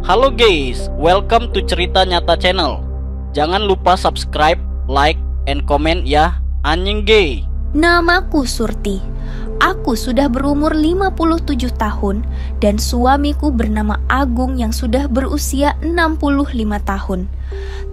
Halo guys, welcome to Cerita Nyata Channel. Jangan lupa subscribe, like, and comment ya, anjing gay. Namaku Surti. Aku sudah berumur 57 tahun dan suamiku bernama Agung yang sudah berusia 65 tahun.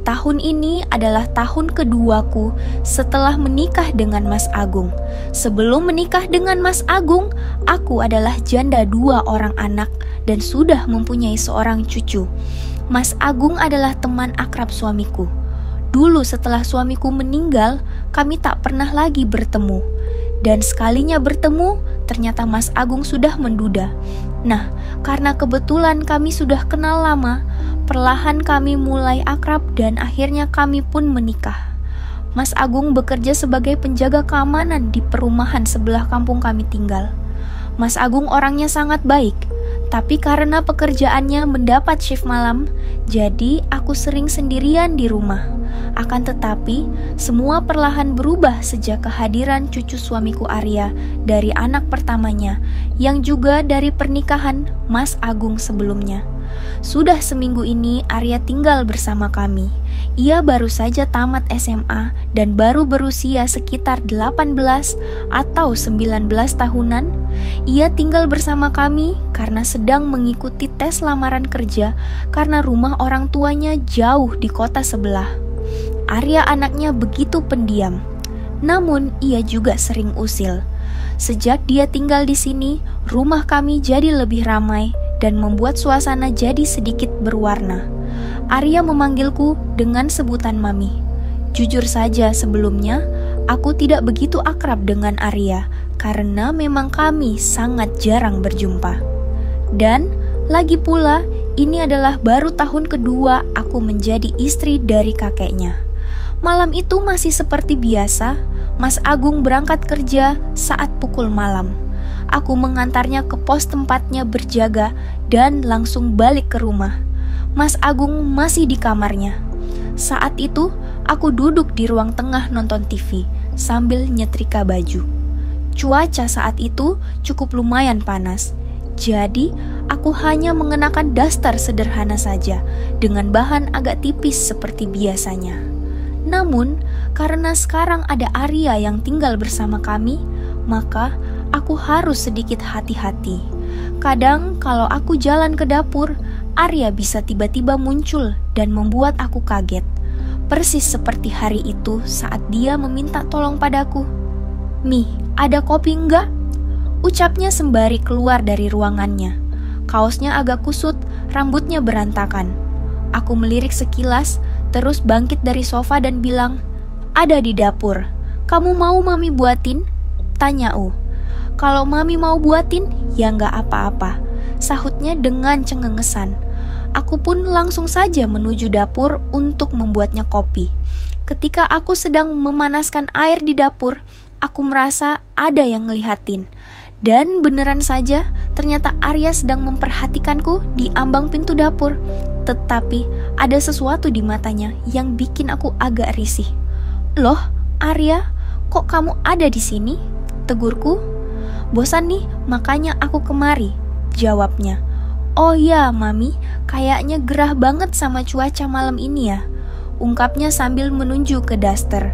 Tahun ini adalah tahun keduaku setelah menikah dengan Mas Agung. Sebelum menikah dengan Mas Agung, aku adalah janda 2 orang anak dan sudah mempunyai seorang cucu. Mas Agung adalah teman akrab suamiku. Dulu setelah suamiku meninggal, kami tak pernah lagi bertemu. Dan sekalinya bertemu, ternyata Mas Agung sudah menduda. Nah, karena kebetulan kami sudah kenal lama, perlahan kami mulai akrab dan akhirnya kami pun menikah. Mas Agung bekerja sebagai penjaga keamanan di perumahan sebelah kampung kami tinggal. Mas Agung orangnya sangat baik, tapi karena pekerjaannya mendapat shift malam, jadi aku sering sendirian di rumah. Akan tetapi, semua perlahan berubah sejak kehadiran cucu suamiku Arya dari anak pertamanya, yang juga dari pernikahan Mas Agung sebelumnya. Sudah seminggu ini Arya tinggal bersama kami. Ia baru saja tamat SMA dan baru berusia sekitar 18 atau 19 tahunan. Ia tinggal bersama kami karena sedang mengikuti tes lamaran kerja karena rumah orang tuanya jauh di kota sebelah. Arya anaknya begitu pendiam, namun ia juga sering usil. Sejak dia tinggal di sini, rumah kami jadi lebih ramai dan membuat suasana jadi sedikit berwarna. Arya memanggilku dengan sebutan Mami. Jujur saja sebelumnya, aku tidak begitu akrab dengan Arya karena memang kami sangat jarang berjumpa. Dan lagi pula, ini adalah baru tahun kedua aku menjadi istri dari kakeknya. Malam itu masih seperti biasa, Mas Agung berangkat kerja saat pukul malam. Aku mengantarnya ke pos tempatnya berjaga dan langsung balik ke rumah. Mas Agung masih di kamarnya. Saat itu, aku duduk di ruang tengah nonton TV sambil nyetrika baju. Cuaca saat itu cukup lumayan panas. Jadi, aku hanya mengenakan daster sederhana saja dengan bahan agak tipis seperti biasanya. Namun, karena sekarang ada Arya yang tinggal bersama kami, maka aku harus sedikit hati-hati. Kadang kalau aku jalan ke dapur, Arya bisa tiba-tiba muncul dan membuat aku kaget. Persis seperti hari itu saat dia meminta tolong padaku. "Mi, ada kopi enggak?" Ucapnya sembari keluar dari ruangannya. Kaosnya agak kusut, rambutnya berantakan. Aku melirik sekilas, terus bangkit dari sofa dan bilang, "Ada di dapur. Kamu mau Mami buatin?" Tanya "Kalau Mami mau buatin, ya nggak apa-apa," sahutnya dengan cengengesan. Aku pun langsung saja menuju dapur untuk membuatnya kopi. Ketika aku sedang memanaskan air di dapur, aku merasa ada yang ngelihatin. Dan beneran saja, ternyata Arya sedang memperhatikanku di ambang pintu dapur. Tetapi ada sesuatu di matanya yang bikin aku agak risih. "Loh, Arya, kok kamu ada di sini?" tegurku. "Bosan nih, makanya aku kemari," jawabnya. "Oh ya, Mami, kayaknya gerah banget sama cuaca malam ini ya," ungkapnya sambil menunjuk ke daster.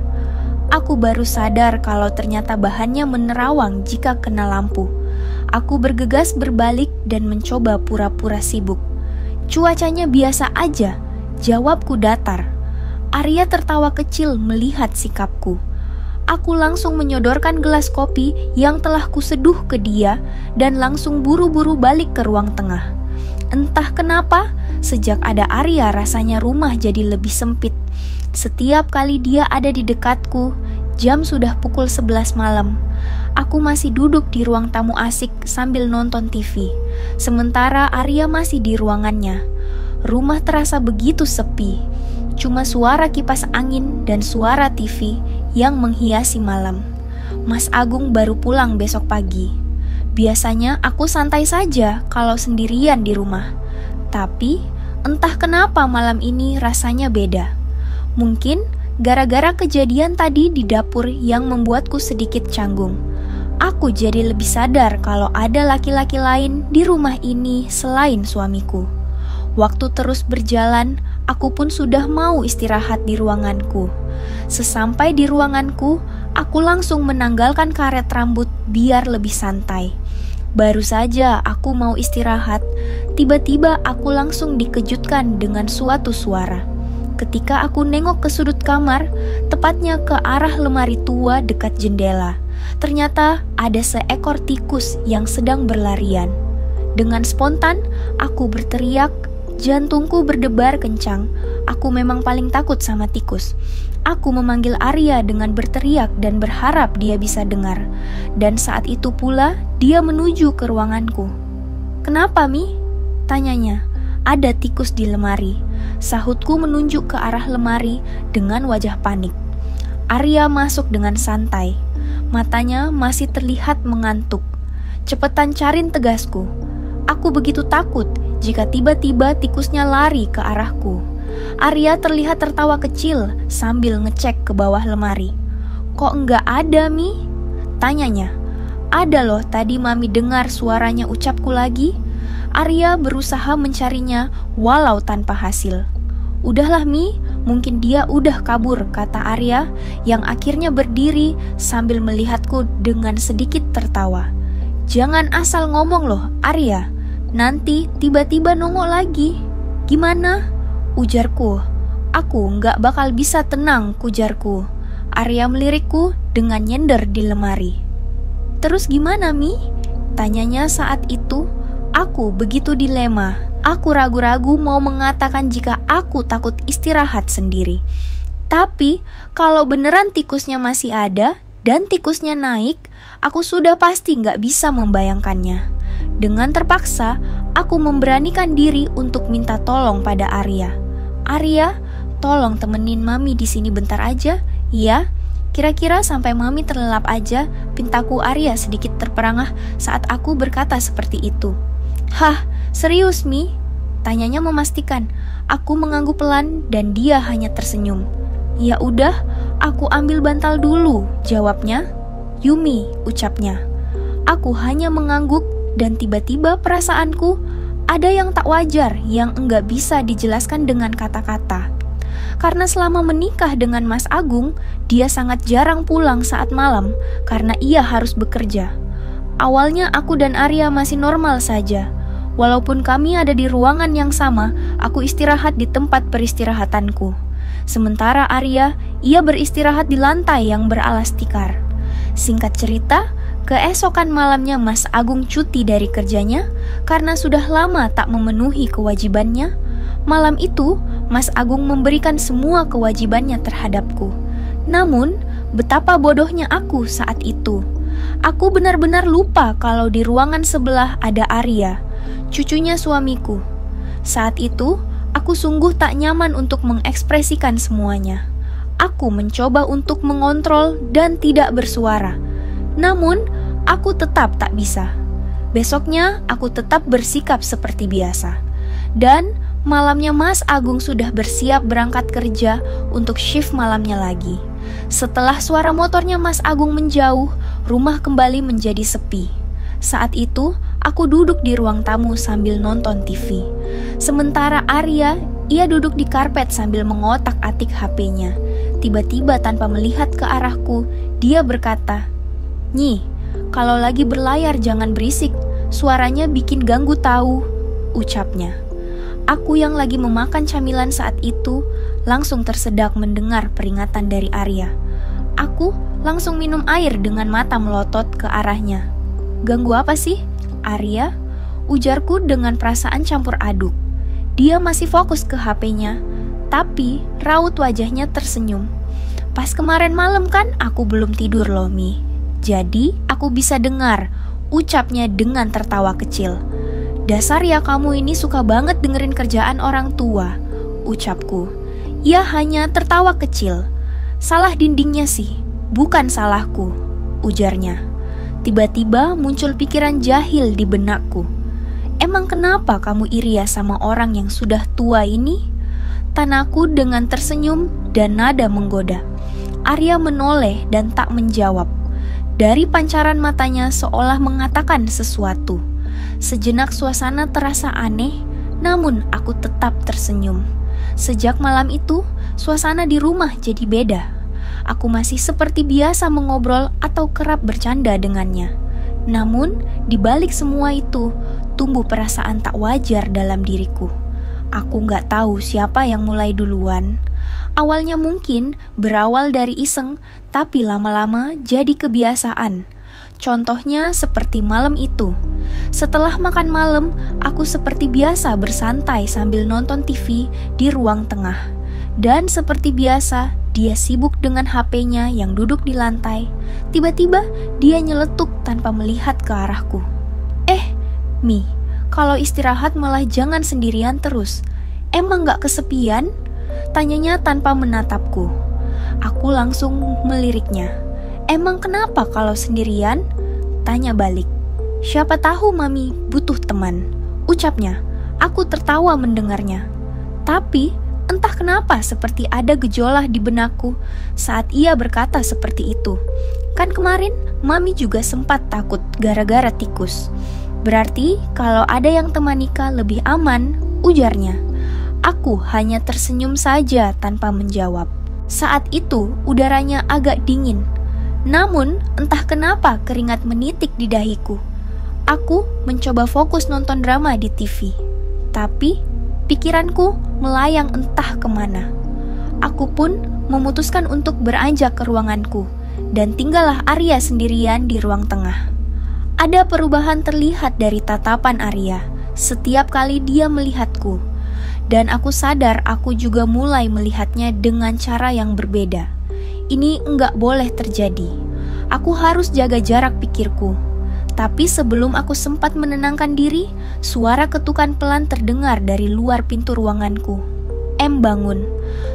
Aku baru sadar kalau ternyata bahannya menerawang jika kena lampu. Aku bergegas berbalik dan mencoba pura-pura sibuk. "Cuacanya biasa aja," jawabku datar. Arya tertawa kecil melihat sikapku. Aku langsung menyodorkan gelas kopi yang telah kuseduh ke dia dan langsung buru-buru balik ke ruang tengah. Entah kenapa, sejak ada Arya rasanya rumah jadi lebih sempit. Setiap kali dia ada di dekatku, jam sudah pukul 11 malam. Aku masih duduk di ruang tamu asik sambil nonton TV. Sementara Arya masih di ruangannya. Rumah terasa begitu sepi. Cuma suara kipas angin dan suara TV yang menghiasi malam. Mas Agung baru pulang besok pagi. Biasanya aku santai saja kalau sendirian di rumah. Tapi entah kenapa malam ini rasanya beda. Mungkin gara-gara kejadian tadi di dapur yang membuatku sedikit canggung. Aku jadi lebih sadar kalau ada laki-laki lain di rumah ini selain suamiku. Waktu terus berjalan, aku pun sudah mau istirahat di ruanganku. Sesampai di ruanganku, aku langsung menanggalkan karet rambut biar lebih santai. Baru saja aku mau istirahat, tiba-tiba aku langsung dikejutkan dengan suatu suara. Ketika aku nengok ke sudut kamar, tepatnya ke arah lemari tua dekat jendela, ternyata ada seekor tikus yang sedang berlarian. Dengan spontan, aku berteriak, jantungku berdebar kencang. Aku memang paling takut sama tikus. Aku memanggil Arya dengan berteriak dan berharap dia bisa dengar. Dan saat itu pula dia menuju ke ruanganku. "Kenapa, Mi?" tanyanya. "Ada tikus di lemari." Sahutku menunjuk ke arah lemari dengan wajah panik. Arya masuk dengan santai. Matanya masih terlihat mengantuk. "Cepetan carin," tegasku. Aku begitu takut jika tiba-tiba tikusnya lari ke arahku. Arya terlihat tertawa kecil sambil ngecek ke bawah lemari. "Kok enggak ada, Mi?" tanyanya. "Ada loh, tadi Mami dengar suaranya," ucapku lagi. Arya berusaha mencarinya walau tanpa hasil. "Udahlah, Mi, mungkin dia udah kabur," kata Arya yang akhirnya berdiri sambil melihatku dengan sedikit tertawa. "Jangan asal ngomong loh, Arya. Nanti tiba-tiba nongol lagi. Gimana?" ujarku. "Aku nggak bakal bisa tenang," kujarku. Arya melirikku dengan nyender di lemari. "Terus gimana, Mi?" tanyanya saat itu. Aku begitu dilema. Aku ragu-ragu mau mengatakan jika aku takut istirahat sendiri. Tapi kalau beneran tikusnya masih ada dan tikusnya naik, aku sudah pasti nggak bisa membayangkannya. Dengan terpaksa, aku memberanikan diri untuk minta tolong pada Arya. "Arya, tolong temenin Mami di sini bentar aja, ya?" Kira-kira sampai Mami terlelap aja, pintaku Arya sedikit terperangah saat aku berkata seperti itu. "Hah, serius, Mi?" tanyanya memastikan. Aku mengangguk pelan dan dia hanya tersenyum. "Ya udah, aku ambil bantal dulu," jawabnya. "Yumi," ucapnya. Aku hanya mengangguk dan tiba-tiba perasaanku ada yang tak wajar yang enggak bisa dijelaskan dengan kata-kata. Karena selama menikah dengan Mas Agung, dia sangat jarang pulang saat malam karena ia harus bekerja. Awalnya aku dan Arya masih normal saja. Walaupun kami ada di ruangan yang sama, aku istirahat di tempat peristirahatanku. Sementara Arya, ia beristirahat di lantai yang beralas tikar. Singkat cerita, keesokan malamnya Mas Agung cuti dari kerjanya karena sudah lama tak memenuhi kewajibannya. Malam itu, Mas Agung memberikan semua kewajibannya terhadapku. Namun, betapa bodohnya aku saat itu. Aku benar-benar lupa kalau di ruangan sebelah ada Arya, cucunya suamiku. Saat itu, aku sungguh tak nyaman untuk mengekspresikan semuanya. Aku mencoba untuk mengontrol dan tidak bersuara. Namun, aku tetap tak bisa. Besoknya, aku tetap bersikap seperti biasa. Dan malamnya Mas Agung sudah bersiap berangkat kerja untuk shift malamnya lagi. Setelah suara motornya Mas Agung menjauh, rumah kembali menjadi sepi. Saat itu, aku duduk di ruang tamu sambil nonton TV. Sementara Arya, ia duduk di karpet sambil mengotak-atik HP-nya. Tiba-tiba tanpa melihat ke arahku, dia berkata, "Nyi, kalau lagi berlayar jangan berisik, suaranya bikin ganggu tahu," ucapnya. Aku yang lagi memakan camilan saat itu langsung tersedak mendengar peringatan dari Arya. Aku langsung minum air dengan mata melotot ke arahnya. "Ganggu apa sih, Arya?" ujarku dengan perasaan campur aduk. Dia masih fokus ke HP-nya, tapi raut wajahnya tersenyum. "Pas kemarin malam kan aku belum tidur loh, Mi. Jadi aku bisa dengar," ucapnya dengan tertawa kecil. "Dasar ya kamu ini suka banget dengerin kerjaan orang tua," ucapku. Ia hanya tertawa kecil. "Salah dindingnya sih, bukan salahku," ujarnya. Tiba-tiba muncul pikiran jahil di benakku. "Emang kenapa kamu iri ya sama orang yang sudah tua ini?" Tanaku dengan tersenyum dan nada menggoda. Arya menoleh dan tak menjawab. Dari pancaran matanya seolah mengatakan sesuatu. Sejenak suasana terasa aneh, Namun aku tetap tersenyum. Sejak malam itu, suasana di rumah jadi beda. Aku masih seperti biasa mengobrol atau kerap bercanda dengannya. Namun, di balik semua itu, tumbuh perasaan tak wajar dalam diriku. Aku gak tahu siapa yang mulai duluan. Awalnya mungkin berawal dari iseng, tapi lama-lama jadi kebiasaan. Contohnya seperti malam itu. Setelah makan malam, aku seperti biasa bersantai sambil nonton TV di ruang tengah. Dan seperti biasa, dia sibuk dengan HP-nya yang duduk di lantai. Tiba-tiba, dia nyeletuk tanpa melihat ke arahku. Mi, kalau istirahat malah jangan sendirian terus. Emang gak kesepian? Tanyanya tanpa menatapku. Aku langsung meliriknya. Emang kenapa kalau sendirian? Tanya balik. Siapa tahu Mami butuh teman, ucapnya. Aku tertawa mendengarnya. Tapi entah kenapa seperti ada gejolak di benakku saat ia berkata seperti itu. Kan kemarin Mami juga sempat takut gara-gara tikus. Berarti kalau ada yang temanika lebih aman, ujarnya. Aku hanya tersenyum saja tanpa menjawab. Saat itu udaranya agak dingin. Namun, entah kenapa keringat menitik di dahiku. Aku mencoba fokus nonton drama di TV. Tapi, pikiranku melayang entah kemana. Aku pun memutuskan untuk beranjak ke ruanganku. Dan tinggallah Arya sendirian di ruang tengah. Ada perubahan terlihat dari tatapan Arya setiap kali dia melihatku. Dan aku sadar aku juga mulai melihatnya dengan cara yang berbeda. Ini enggak boleh terjadi. Aku harus jaga jarak pikirku. Tapi sebelum aku sempat menenangkan diri, suara ketukan pelan terdengar dari luar pintu ruanganku. Bangun.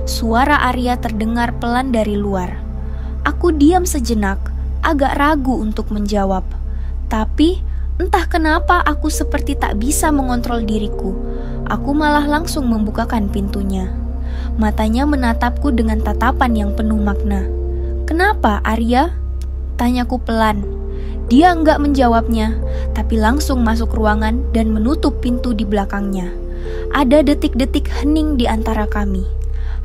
Suara Arya terdengar pelan dari luar. Aku diam sejenak, agak ragu untuk menjawab. Tapi entah kenapa aku seperti tak bisa mengontrol diriku. Aku malah langsung membukakan pintunya. Matanya menatapku dengan tatapan yang penuh makna. Kenapa, Arya? Tanyaku pelan. Dia enggak menjawabnya, tapi langsung masuk ruangan dan menutup pintu di belakangnya. Ada detik-detik hening di antara kami.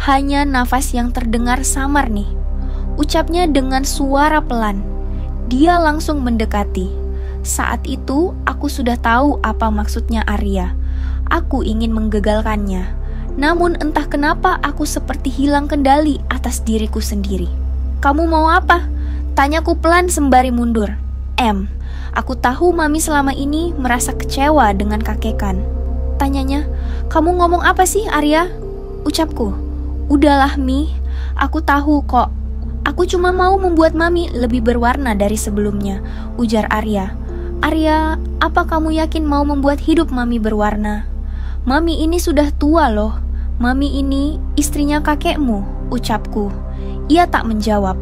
Hanya nafas yang terdengar samar nih. Ucapnya dengan suara pelan. Dia langsung mendekati. Saat itu, aku sudah tahu apa maksudnya Arya. Aku ingin menggagalkannya. Namun entah kenapa aku seperti hilang kendali atas diriku sendiri. Kamu mau apa? Tanyaku pelan sembari mundur. Aku tahu Mami selama ini merasa kecewa dengan kakekan. Tanyanya, kamu ngomong apa sih Arya? Ucapku, udahlah Mi, aku tahu kok. Aku cuma mau membuat Mami lebih berwarna dari sebelumnya, ujar Arya. Arya, apa kamu yakin mau membuat hidup Mami berwarna? Mami ini sudah tua loh. Mami ini istrinya kakekmu, ucapku. Ia tak menjawab.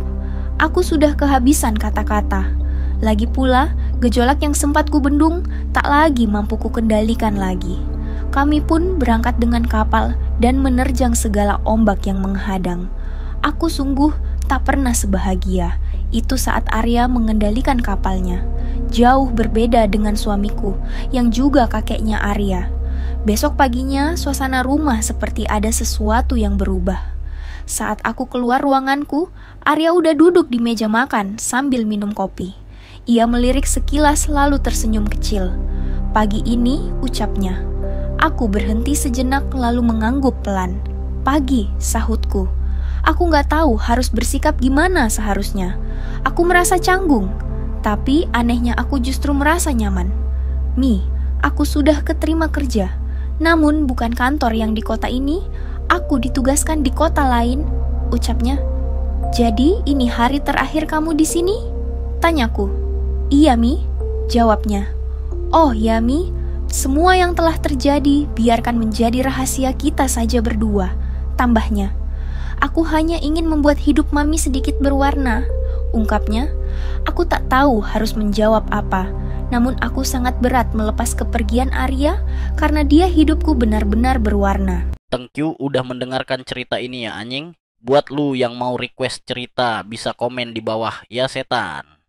Aku sudah kehabisan kata-kata. Lagi pula, gejolak yang sempat ku bendung tak lagi mampu ku kendalikan lagi. Kami pun berangkat dengan kapal dan menerjang segala ombak yang menghadang. Aku sungguh tak pernah sebahagia itu saat Arya mengendalikan kapalnya. Jauh berbeda dengan suamiku yang juga kakeknya Arya. Besok paginya suasana rumah seperti ada sesuatu yang berubah. Saat aku keluar ruanganku, Arya udah duduk di meja makan sambil minum kopi. Ia melirik sekilas lalu tersenyum kecil. Pagi ini, ucapnya. Aku berhenti sejenak lalu mengangguk pelan. Pagi, sahutku. Aku gak tahu harus bersikap gimana seharusnya. Aku merasa canggung. Tapi anehnya aku justru merasa nyaman. Mi, aku sudah keterima kerja. Namun bukan kantor yang di kota ini, aku ditugaskan di kota lain, ucapnya. Jadi ini hari terakhir kamu di sini? Tanyaku. Iya Mi, jawabnya. Oh ya Mi, semua yang telah terjadi biarkan menjadi rahasia kita saja berdua, tambahnya. Aku hanya ingin membuat hidup Mami sedikit berwarna, ungkapnya. Aku tak tahu harus menjawab apa. Namun aku sangat berat melepas kepergian Arya karena dia hidupku benar-benar berwarna. Thank you udah mendengarkan cerita ini ya anjing. Buat lu yang mau request cerita bisa komen di bawah ya setan.